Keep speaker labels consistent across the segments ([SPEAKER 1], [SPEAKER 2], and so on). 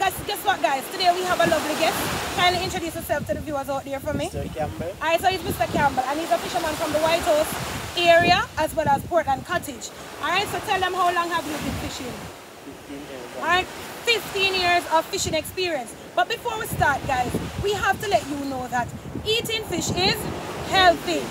[SPEAKER 1] guess what, guys? Today we have a lovely guest. Kindly introduce yourself to the viewers out there for me.
[SPEAKER 2] Mr. Campbell.
[SPEAKER 1] Alright, so he's Mr. Campbell, and he's a fisherman from the White House area as well as Portland Cottage. Alright, so tell them how long have you been fishing?
[SPEAKER 2] 15 years.
[SPEAKER 1] Alright, 15 years of fishing experience. But before we start, guys, we have to let you know that eating fish is healthy.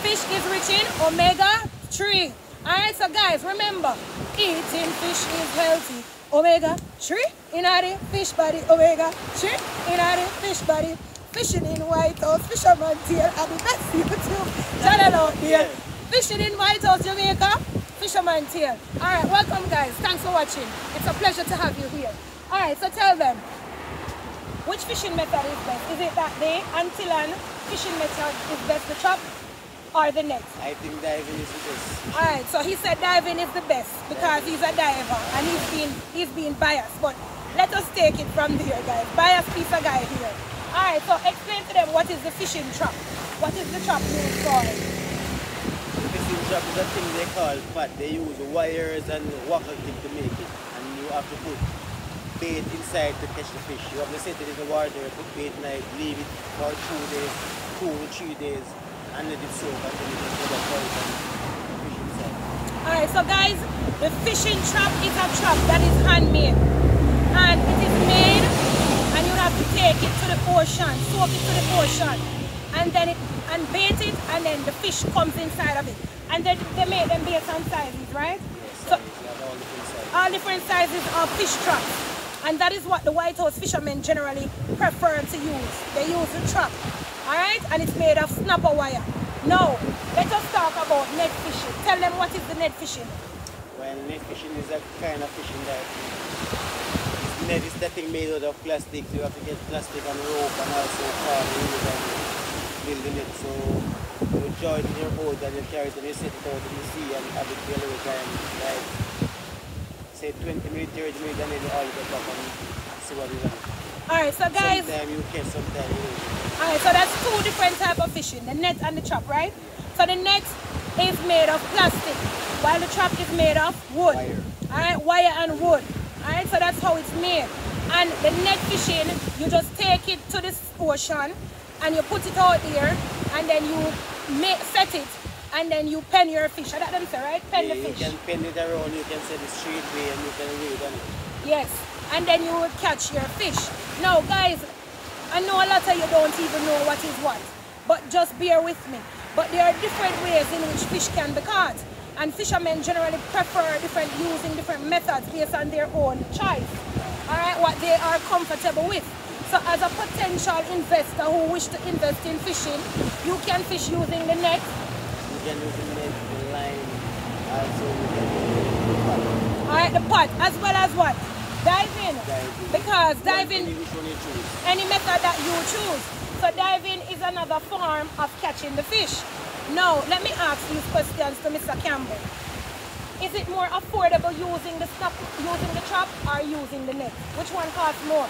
[SPEAKER 1] Fish is rich in omega-3. Alright, so guys, remember, eating fish is healthy. Omega-3 in the fish body, omega-3 in the fish body. Fishing in White House, Fisherman Tail, and the best YouTube channel out there. Fishing in White House, Jamaica, Fisherman Tail. Alright, welcome guys, thanks for watching. It's a pleasure to have you here. Alright, so tell them, which fishing method is best? Is it that the Antillean fishing method is best, the trap or the net?
[SPEAKER 2] I think diving is the best.
[SPEAKER 1] Alright, so he said diving is the best because he's a diver and he's being biased. But let us take it from there, guys. Biased piece of guy here. Alright, so explain to them what is the fishing trap. What is the trap used for?
[SPEAKER 2] The fishing trap is a thing they call pot. They use wires and water tip to make it. And you have to put bait inside to catch the fish. You have to set it in the water, put bait in it, leave it for 2 days, 2 to 3 days, and let it soak until it is good for it and fish inside.
[SPEAKER 1] Alright, so guys, the fishing trap is a trap that is handmade. And it is made, and you have to take it to the ocean, soak it to the ocean, and then bait it, and then the fish comes inside of it. And then they make them based on sizes, right?
[SPEAKER 2] Yes,
[SPEAKER 1] so
[SPEAKER 2] all different sizes.
[SPEAKER 1] All different sizes of fish traps. And that is what the White House fishermen generally prefer to use. They use the trap. Alright? And it's made of snapper wire. Now, let us talk about net fishing. Tell them what is the net fishing.
[SPEAKER 2] Well, net fishing is a kind of fishing that net is that thing made out of plastic. So you have to get plastic and rope and also car and build the net. So you join it in your boat and you carry it and you set it out in the sea and have it for a little time, like say 20 minutes, 30 minutes, and then you all get up and see what is on it.
[SPEAKER 1] Alright, so guys.
[SPEAKER 2] Sometimes you catch, sometimes you don't.
[SPEAKER 1] Alright, so that's two different types of fishing, the net and the trap, right? So the net is made of plastic, while the trap is made of wood.
[SPEAKER 2] Wire.
[SPEAKER 1] Alright, wire and wood. Alright, so that's how it's made. And the net fishing, you just take it to the ocean and you put it out there and then you set it and then you pen your fish. That them say, right? Pen the fish.
[SPEAKER 2] You can pen it around, you can set it straight way and you can read on it.
[SPEAKER 1] Yes, and then you will catch your fish. Now guys, I know a lot of you don't even know what is what, but just bear with me. But there are different ways in which fish can be caught. And fishermen generally prefer using different methods based on their own choice. Alright, what they are comfortable with. So as a potential investor who wish to invest in fishing, you can fish using the net.
[SPEAKER 2] You can use the net, the line, also you can use the pot.
[SPEAKER 1] Alright, the pot, as well as what? Diving. Because diving, any method that you choose. So diving is another form of catching the fish. Now, let me ask these questions to Mr. Campbell. Is it more affordable using the trap or using the net? Which one costs more?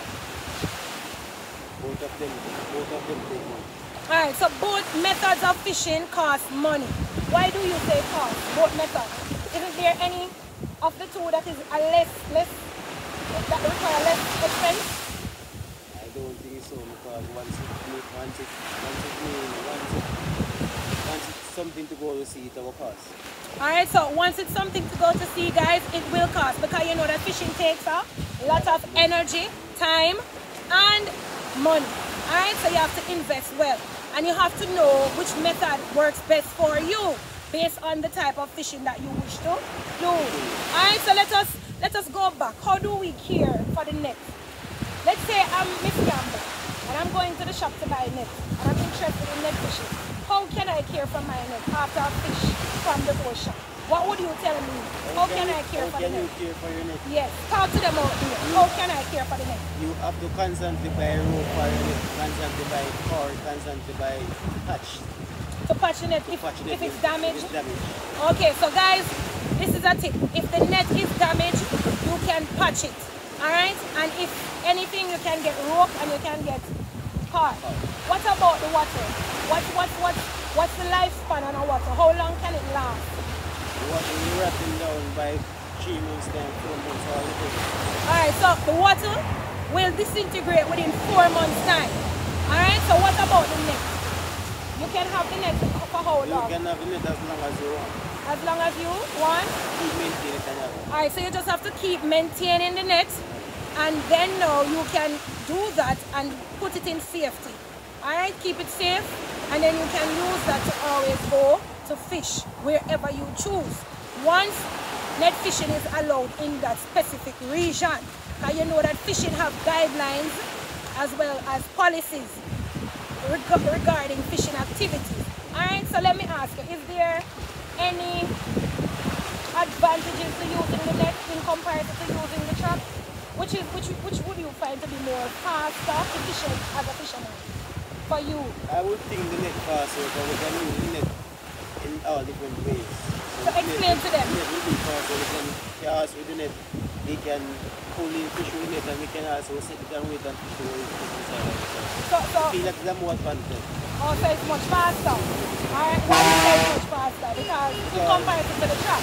[SPEAKER 2] Both of them take money.
[SPEAKER 1] Alright, so both methods of fishing cost money. Why do you say cost? Both methods. Isn't there any of the two that is that require less expense?
[SPEAKER 2] I don't think so, because once it's something to go to see, it will cost.
[SPEAKER 1] Alright, so once it's something to go to see, guys, it will cost, because you know that fishing takes a lot of energy, time, and money. Alright, so you have to invest well, and you have to know which method works best for you based on the type of fishing that you wish to do. Alright, so let us go back. How do we care for the net? Let's say I'm Miss Campbell and I'm going to the shop to buy net and I'm interested in net fishing. How can I care for my net after I fish from the ocean? What would you tell me? How can I care for the net?
[SPEAKER 2] How can you care for your net?
[SPEAKER 1] Yes, talk to them out here. How can I care for the net?
[SPEAKER 2] You have to constantly buy rope for your net, constantly buy cord, constantly buy patch.
[SPEAKER 1] To patch the net if it's damaged? Okay, so guys, this is a tip. If the net is damaged, you can patch it. Alright? And if anything, you can get rope and you can get cord. What about the water? What's the lifespan on the water? How long can it last?
[SPEAKER 2] The water will rotting down by 3 months, then 4 months, all the time.
[SPEAKER 1] Alright, so the water will disintegrate within 4 months' time. Alright, so what about the net? You can have the net for how long?
[SPEAKER 2] You can have the net as long as you want.
[SPEAKER 1] As long as you want?
[SPEAKER 2] Keep maintaining it and have it.
[SPEAKER 1] Alright, so you just have to keep maintaining the net, and then now you can do that and put it in safety. Alright, keep it safe, and then you can use that to always go to fish wherever you choose. Once net fishing is allowed in that specific region, and you know that fishing have guidelines as well as policies regarding fishing activities. Alright, so let me ask you, is there any advantages to using the net in comparison to using the trap? Which would you find to be more faster, efficient as a fisherman for you?
[SPEAKER 2] I would think the net faster, but we can use the net in all different ways.
[SPEAKER 1] So explain to them.
[SPEAKER 2] The net will be faster. We can cast with the net. We can pull in fish with the net, and we can also sit it and wait and fish the way
[SPEAKER 1] So
[SPEAKER 2] I feel like it's a more advantage.
[SPEAKER 1] Oh, so it's much faster. Alright, why you say it's much faster? Because in comparison to the trap.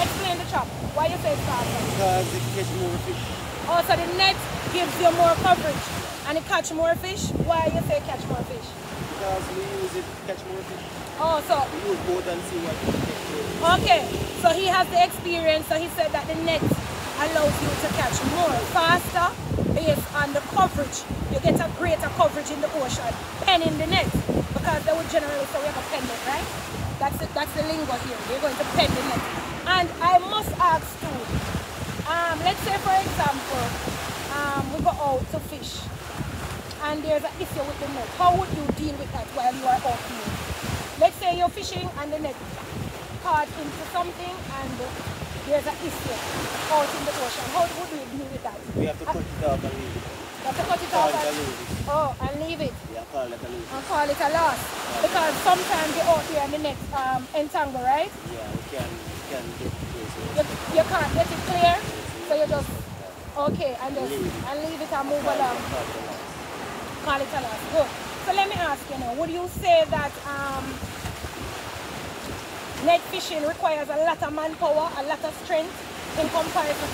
[SPEAKER 1] Explain the trap. Why you say it's faster?
[SPEAKER 2] Because it catch more fish.
[SPEAKER 1] Oh, so the net gives you more coverage and it catch more fish? Why you say catch more fish?
[SPEAKER 2] Because we use it to catch more fish.
[SPEAKER 1] Oh, so...
[SPEAKER 2] We use both and see what we catch.
[SPEAKER 1] Okay, so he has the experience, so he said that the net allows you to catch more faster based on the coverage. You get a greater coverage in the ocean, penning the net, because they would generally say we have a pen net, right? That's the lingo here. You're going to pen the net. And I must ask too, let's say for example, we go out to fish and there's an issue with the net. How would you deal with that while you are out here? Let's say you're fishing and the net caught into something and there's an issue out in the ocean. How would you deal with that?
[SPEAKER 2] We have to cut it off and leave it.
[SPEAKER 1] You have to cut it off and leave it. Oh, and leave it.
[SPEAKER 2] Yeah, call it a loss.
[SPEAKER 1] And call it a loss. Because sometimes you're out here and the net entangle, right?
[SPEAKER 2] Yeah, we can get it clear.
[SPEAKER 1] You can't get it clear, so you just okay and just leave it and move along. Call it a loss. Good. So let me ask you now, would you say that net fishing requires a lot of manpower, a lot of strength in comparison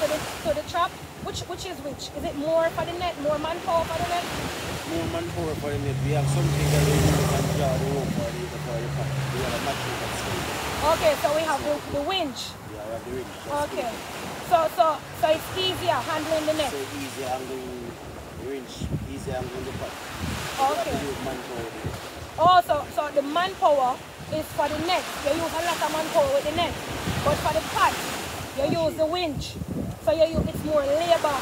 [SPEAKER 1] to the trap? Which is which? Is it more for the net, more manpower for the net?
[SPEAKER 2] More manpower for the net. We have something that we can draw the rope for the pot. We have a machine that's stable.
[SPEAKER 1] Okay, so we have the winch.
[SPEAKER 2] Yeah, we have the winch.
[SPEAKER 1] Okay. So it's easier handling the net.
[SPEAKER 2] So easier handling the winch, easier handling the pot.
[SPEAKER 1] Okay.
[SPEAKER 2] We have to use manpower.
[SPEAKER 1] Oh, so the manpower is for the net. You use a lot of manpower with the net. But for the pot, you use the winch. So it's more labor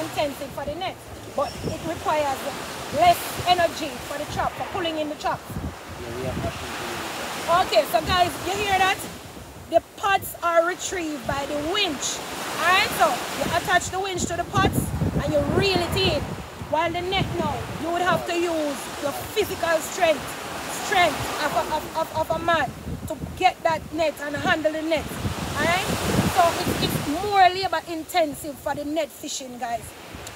[SPEAKER 1] intensive for the net. But it requires less energy for the trap, for pulling in the trap.
[SPEAKER 2] Yeah, we have machines.
[SPEAKER 1] Okay, so guys, you hear that? The pots are retrieved by the winch. Alright, so you attach the winch to the pots and you reel it in. While the net now, you would have to use your physical strength of a man to get that net and handle the net. Alright? So it's more labor intensive for the net fishing, guys.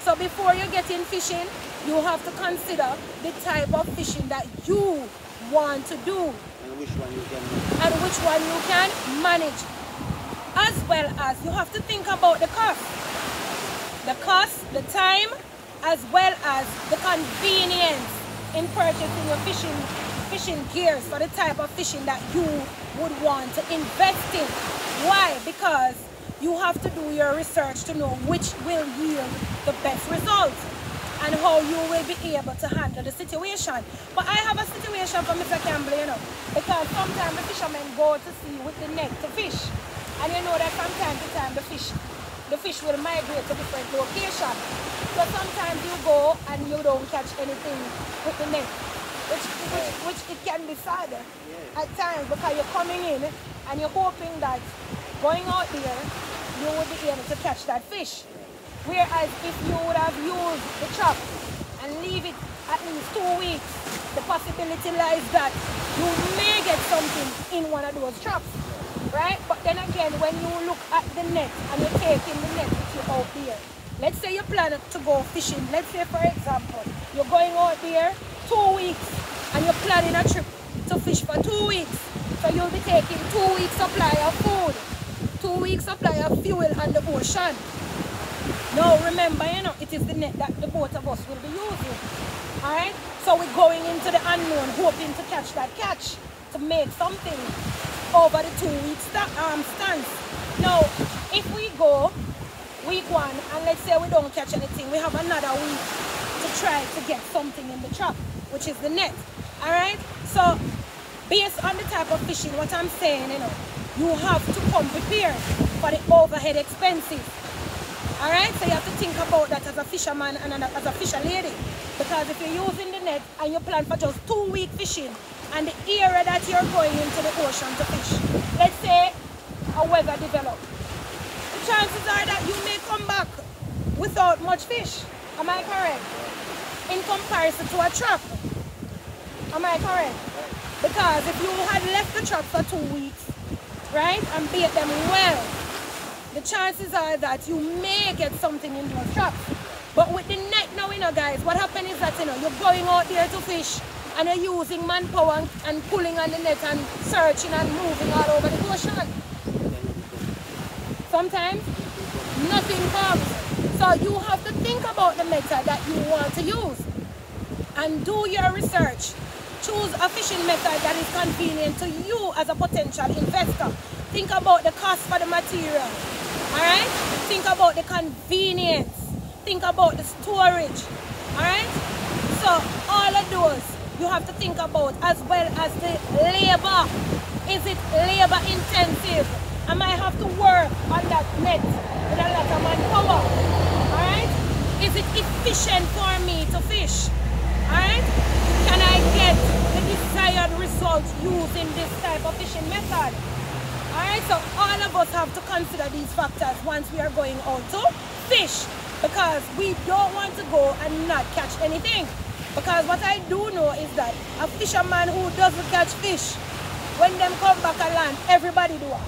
[SPEAKER 1] So before you get in fishing, you have to consider the type of fishing that you want to do.
[SPEAKER 2] And which one you can
[SPEAKER 1] manage. As well as you have to think about the cost. The cost, the time, as well as the convenience in purchasing your fishing gears for the type of fishing that you would want to invest in. Why? Because you have to do your research to know which will yield the best results and how you will be able to handle the situation. But I have a situation for Mr. Campbell, you know, because sometimes the fishermen go to sea with the net to fish, and you know that from time to time the fish will migrate to different locations. So sometimes you go and you don't catch anything with the net, which it can be sad at times, because you're coming in and you're hoping that going out there you will be able to catch that fish. Whereas if you would have used the trap and leave it at least 2 weeks, the possibility lies that you may get something in one of those traps, right? But then again, when you look at the net and you're taking the net with you out there, let's say you plan to go fishing. Let's say, for example, you're going out there 2 weeks and you're planning a trip to fish for 2 weeks. So you'll be taking 2 weeks supply of food, 2 weeks supply of fuel on the ocean. Now remember, you know, it is the net that the both of us will be using. Alright? So we're going into the unknown, hoping to catch that catch, to make something over the 2 week stance. Now, if we go week 1 and let's say we don't catch anything, we have another week to try to get something in the trap, which is the net. Alright? So based on the type of fishing, what I'm saying, you know, you have to come prepared for the overhead expenses. Alright, so you have to think about that as a fisherman and as a fisher lady. Because if you're using the net and you plan for just 2 week fishing and the area that you're going into the ocean to fish, let's say a weather develops, the chances are that you may come back without much fish. Am I correct? In comparison to a trap. Am I correct? Because if you had left the trap for 2 weeks, right, and bait them well, the chances are that you may get something in those traps. But with the net now, you know, guys, what happens is that, you know, you're going out there to fish and you're using manpower and pulling on the net and searching and moving all over the ocean. Sometimes nothing comes. So you have to think about the method that you want to use and do your research. Choose a fishing method that is convenient to you as a potential investor. Think about the cost for the material. Alright? Think about the convenience. Think about the storage. Alright? So all of those you have to think about, as well as the labor. Is it labor intensive? I might have to work on that net with a lot of manpower. Alright? Is it efficient for me to fish? Alright? Can I get the desired result using this type of fishing method? Alright, so all of us have to consider these factors once we are going out to fish, because we don't want to go and not catch anything. Because what I do know is that a fisherman who doesn't catch fish, when them come back on land, everybody do what?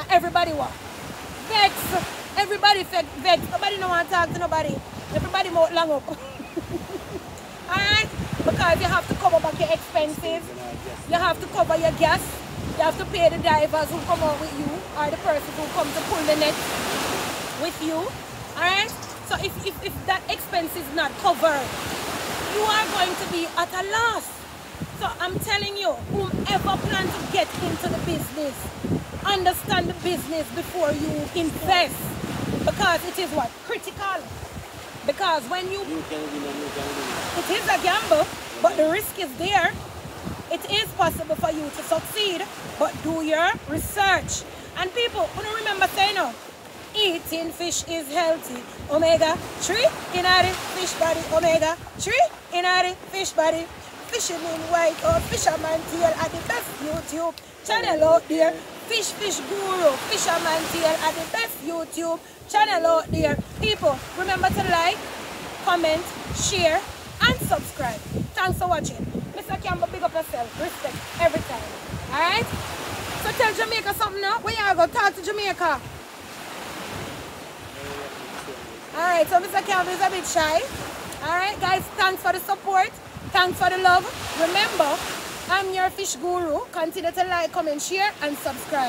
[SPEAKER 1] Everybody what? Vex. Everybody vex. Nobody don't want to talk to nobody. Everybody mouth long up. Alright? Because you have to cover back your expenses. You have to cover your gas. You have to pay the divers who come out with you, or the person who comes to pull the net with you. Alright? So if that expense is not covered, you are going to be at a loss. So I'm telling you, whomever plans to get into the business, understand the business before you invest. Because it is what? Critical. Because when you can win and you can lose. It is a gamble, but the risk is there. It is possible for you to succeed, but do your research. And people, remember saying, no, eating fish is healthy. Omega-3 in the fish body. Omega-3 in the fish body. Fishing in white or fisherman tail at the best YouTube channel out there. Fish Guru, fisherman tail at the best YouTube channel out there. People, remember to like, comment, share, and subscribe. Thanks for watching. Mr. Campbell, big up yourself. Respect every time. Alright? So tell Jamaica something now. When you go talk to Jamaica? Alright, so Mr. Campbell is a bit shy. Alright, guys, thanks for the support. Thanks for the love. Remember, I'm your fish guru. Continue to like, comment, share, and subscribe.